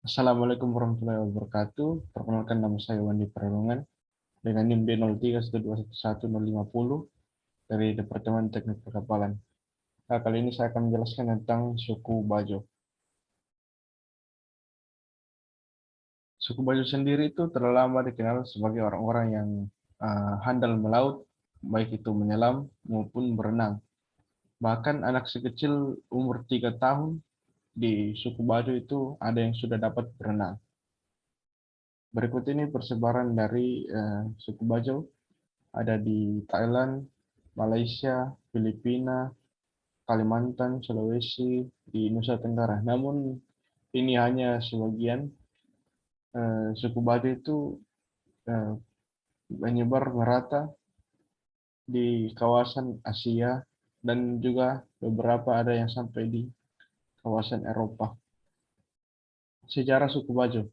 Assalamualaikum warahmatullahi wabarakatuh. Perkenalkan nama saya Wandi Perlungan dengan NIM D0312111050 dari Departemen Teknik Perkapalan. Nah, kali ini saya akan menjelaskan tentang suku Bajo. Suku Bajo sendiri itu telah lama dikenal sebagai orang-orang yang handal melaut, baik itu menyelam maupun berenang. Bahkan anak sekecil umur 3 tahun di suku Bajo itu ada yang sudah dapat berenang. Berikut ini persebaran dari suku Bajo. Ada di Thailand, Malaysia, Filipina, Kalimantan, Sulawesi, di Nusa Tenggara. Namun ini hanya sebagian. Suku Bajo itu eh, menyebar merata di kawasan Asia dan juga beberapa ada yang sampai di kawasan Eropa. Sejarah suku Bajo.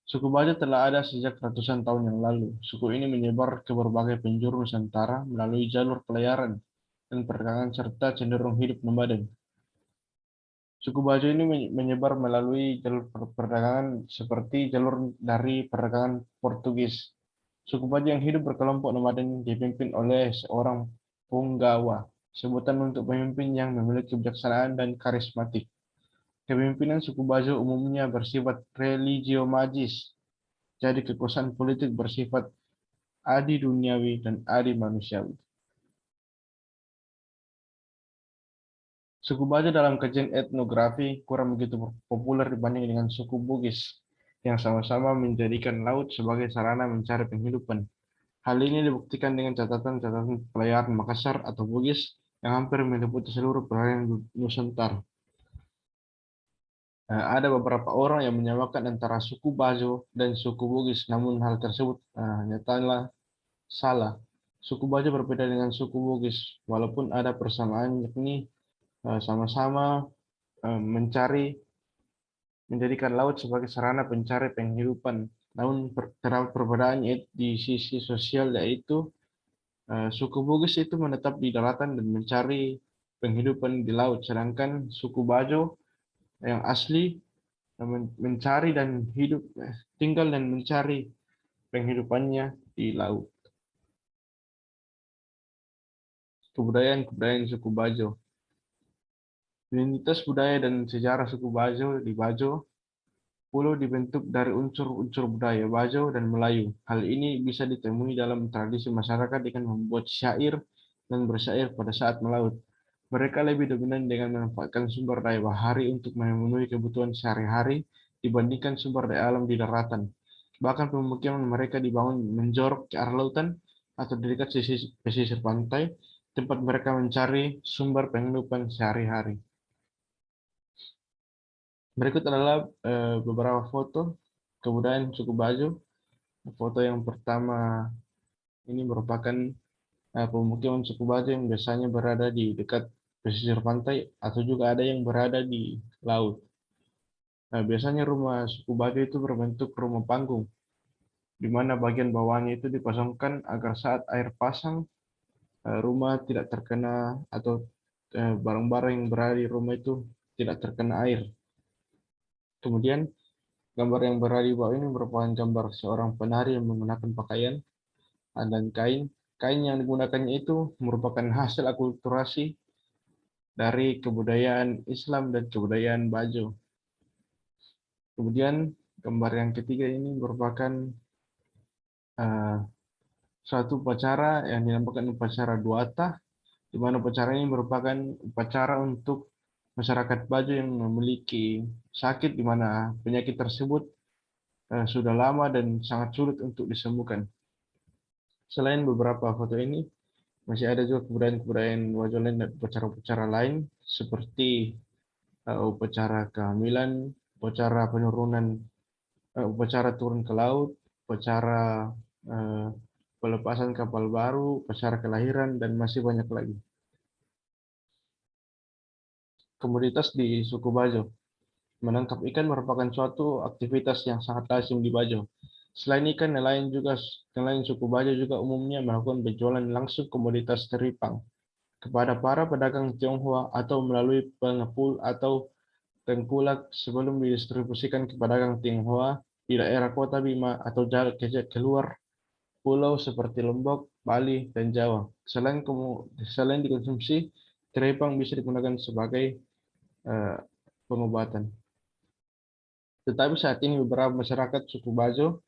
Suku Bajo telah ada sejak ratusan tahun yang lalu. Suku ini menyebar ke berbagai penjuru Nusantara melalui jalur pelayaran dan perdagangan serta cenderung hidup nomaden. Suku Bajo ini menyebar melalui jalur perdagangan seperti jalur dari perdagangan Portugis. Suku Bajo yang hidup berkelompok nomaden dipimpin oleh seorang punggawa, sebutan untuk pemimpin yang memiliki kebijaksanaan dan karismatik. Kepemimpinan suku Bajo umumnya bersifat religio-magis, jadi kekuasaan politik bersifat adi duniawi dan adi manusiawi. Suku Bajo dalam kajian etnografi kurang begitu populer dibanding dengan suku Bugis, yang sama-sama menjadikan laut sebagai sarana mencari penghidupan. Hal ini dibuktikan dengan catatan-catatan pelayaran Makassar atau Bugis yang hampir meliputi seluruh perairan Nusantara. Ada beberapa orang yang menyamakan antara suku Bajo dan suku Bugis, namun hal tersebut nyatanya salah. Suku Bajo berbeda dengan suku Bugis, walaupun ada persamaan, yakni sama-sama menjadikan laut sebagai sarana pencari penghidupan. Namun terdapat perbedaan di sisi sosial, yaitu suku Bugis itu menetap di daratan dan mencari penghidupan di laut, sedangkan suku Bajo yang asli mencari dan tinggal dan mencari penghidupannya di laut. Kebudayaan suku Bajo. Identitas budaya dan sejarah suku Bajo di Bajo Pulau dibentuk dari unsur-unsur budaya Bajo dan Melayu. Hal ini bisa ditemui dalam tradisi masyarakat dengan membuat syair dan bersyair pada saat melaut. Mereka lebih dominan dengan memanfaatkan sumber daya bahari untuk memenuhi kebutuhan sehari-hari dibandingkan sumber daya alam di daratan. Bahkan pemukiman mereka dibangun menjorok ke arah lautan atau di dekat pesisir pantai, tempat mereka mencari sumber penghidupan sehari-hari. Berikut adalah beberapa foto kebudayaan suku Bajo. Foto yang pertama ini merupakan pemukiman suku Bajo yang biasanya berada di dekat pesisir pantai atau juga ada yang berada di laut. Nah, biasanya rumah suku Bajo itu berbentuk rumah panggung, di mana bagian bawahnya itu dipasangkan agar saat air pasang, rumah tidak terkena atau barang-barang yang berada di rumah itu tidak terkena air. Kemudian gambar yang berada di bawah ini merupakan gambar seorang penari yang menggunakan pakaian dan kain. Kain yang digunakannya itu merupakan hasil akulturasi dari kebudayaan Islam dan kebudayaan Bajo. Kemudian gambar yang ketiga ini merupakan uh, suatu upacara yang dinamakan upacara Duata, di mana upacara ini merupakan upacara untuk masyarakat Bajo yang memiliki sakit, di mana penyakit tersebut sudah lama dan sangat sulit untuk disembuhkan. Selain beberapa foto ini, masih ada juga kebudayaan-kebudayaan Bajo lain dan upacara-upacara lain seperti upacara kehamilan, upacara penurunan, upacara turun ke laut, upacara uh, pelepasan kapal baru, upacara kelahiran, dan masih banyak lagi. Komoditas di suku Bajo. Menangkap ikan merupakan suatu aktivitas yang sangat lazim di Bajo. Selain ikan, nelayan suku Bajo juga umumnya melakukan penjualan langsung komoditas teripang. kepada para pedagang Tionghoa atau melalui pengepul atau tengkulak sebelum didistribusikan ke pedagang Tionghoa di daerah Kota Bima atau keluar pulau seperti Lombok, Bali, dan Jawa. Selain dikonsumsi, terepang bisa digunakan sebagai eh, pengobatan. Tetapi saat ini beberapa masyarakat suku Bajo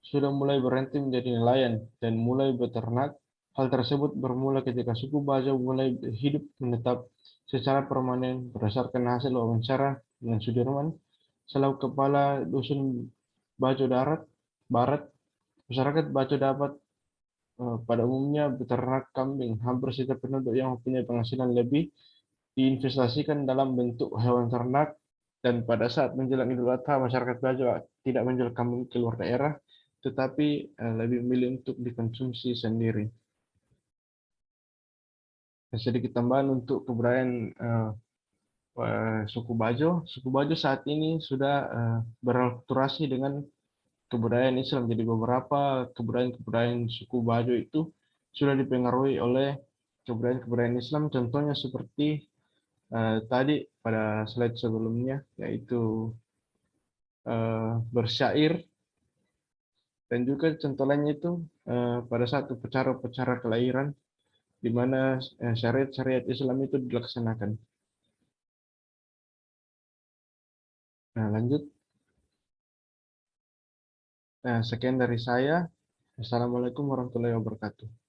sudah mulai berhenti menjadi nelayan dan mulai beternak. Hal tersebut bermula ketika suku Bajo mulai hidup menetap secara permanen berdasarkan hasil wawancara dengan Sudirman, selaku kepala dusun Bajo Barat. Masyarakat Bajo dapat pada umumnya beternak kambing. Hampir setiap penduduk yang mempunyai penghasilan lebih diinvestasikan dalam bentuk hewan ternak, dan pada saat menjelang Idul Adha, masyarakat Bajo tidak menjual kambing keluar daerah, tetapi lebih memilih untuk dikonsumsi sendiri. Sedikit tambahan untuk kebudayaan suku Bajo saat ini sudah berakulturasi dengan kebudayaan Islam. Jadi beberapa kebudayaan-kebudayaan suku Bajo itu sudah dipengaruhi oleh kebudayaan-kebudayaan Islam. Contohnya seperti tadi pada slide sebelumnya, yaitu bersyair, dan juga contoh lainnya itu pada saat upacara-upacara kelahiran di mana syariat-syariat Islam itu dilaksanakan. Nah, lanjut. Nah, sekian dari saya. Assalamualaikum warahmatullahi wabarakatuh.